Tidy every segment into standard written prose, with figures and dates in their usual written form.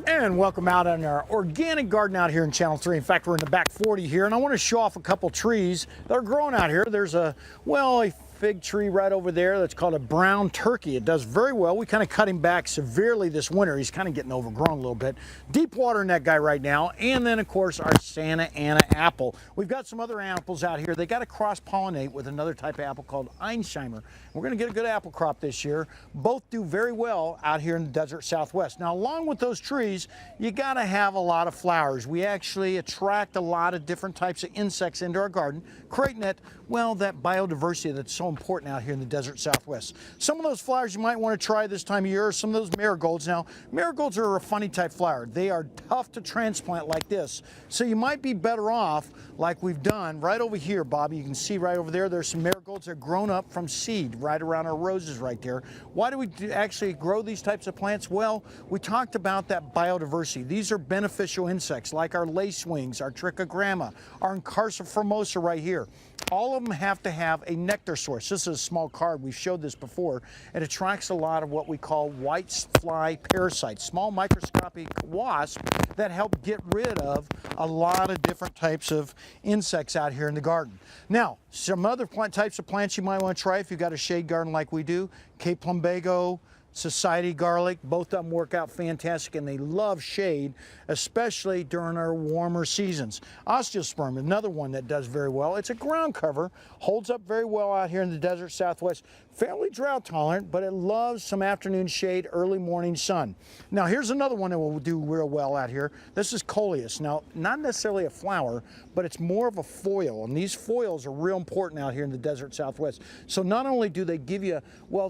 And welcome out on our organic garden out here in Channel 3. In fact, we're in the back 40 here, and I want to show off a couple trees that are growing out here. There's a fig tree right over there that's called a brown turkey. It does very well. We kind of cut him back severely this winter. He's kind of getting overgrown a little bit. Deep watering that guy right now. And then, of course, our Santa Ana apple. We've got some other apples out here. They got to cross-pollinate with another type of apple called Einsheimer. We're going to get a good apple crop this year. Both do very well out here in the desert Southwest. Now, along with those trees, you got to have a lot of flowers. We actually attract a lot of different types of insects into our garden, creating that biodiversity that's so important out here in the desert Southwest. Some of those flowers you might want to try this time of year are some of those marigolds. Now, marigolds are a funny type flower. They are tough to transplant like this. So you might be better off like we've done right over here, Bobby. You can see right over there, there's some marigolds that are grown up from seed right around our roses right there. Why do we actually grow these types of plants? Well, we talked about that biodiversity. These are beneficial insects like our lacewings, our trichogramma, our Incarsa formosa right here. All of them have to have a nectar source. This is a small card. We've showed this before. It attracts a lot of what we call whitefly parasites, small microscopic wasps that help get rid of a lot of different types of insects out here in the garden. Now, some other types of plants you might want to try if you've got a shade garden like we do. Cape plumbago, Society garlic, both of them work out fantastic, and they love shade, especially during our warmer seasons. Osteosperm, another one that does very well. It's a ground cover, holds up very well out here in the desert Southwest. Fairly drought tolerant, but it loves some afternoon shade, early morning sun. Now here's another one that will do real well out here. This is Coleus. Now, not necessarily a flower, but it's more of a foil, and these foils are real important out here in the desert Southwest. So not only do they give you,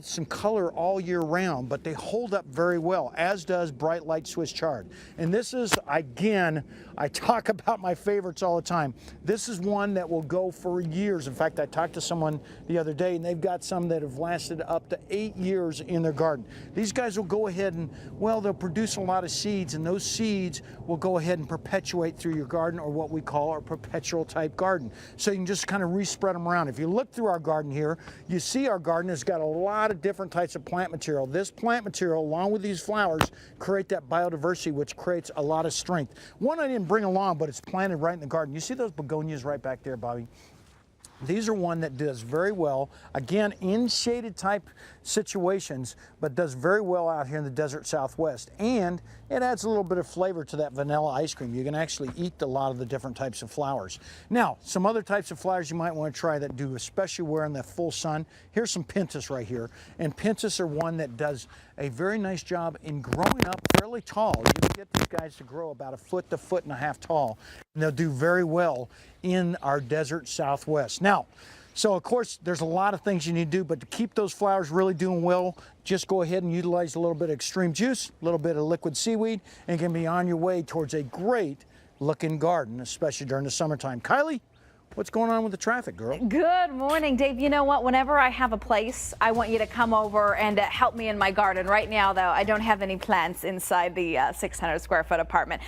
some color all year round, but they hold up very well, as does Bright Light Swiss Chard. And this is, again, I talk about my favorites all the time. This is one that will go for years. In fact, I talked to someone the other day, and they've got some that have lasted up to 8 years in their garden. These guys will go ahead and, they'll produce a lot of seeds, and those seeds will go ahead and perpetuate through your garden, or what we call our perpetual type garden. So you can just kind of respread them around. If you look through our garden here, you see our garden has got a lot of different types of plant material. This plant material, along with these flowers, create that biodiversity, which creates a lot of strength. One I didn't bring along, but it's planted right in the garden. You see those begonias right back there, Bobby? These are one that does very well, again, in shaded type situations, but does very well out here in the desert Southwest. And it adds a little bit of flavor to that vanilla ice cream. You can actually eat a lot of the different types of flowers. Now, some other types of flowers you might want to try that do especially well in the full sun. Here's some pentas right here. And pentas are one that does a very nice job in growing up fairly tall. You can get these guys to grow about a foot to foot and a half tall, and they'll do very well in our desert Southwest. Now, so of course, there's a lot of things you need to do, but to keep those flowers really doing well, just go ahead and utilize a little bit of extreme juice, a little bit of liquid seaweed, and you can be on your way towards a great looking garden, especially during the summertime. Kylie, what's going on with the traffic, girl? Good morning, Dave. You know what? Whenever I have a place, I want you to come over and help me in my garden. Right now, though, I don't have any plants inside the 600 square foot apartment.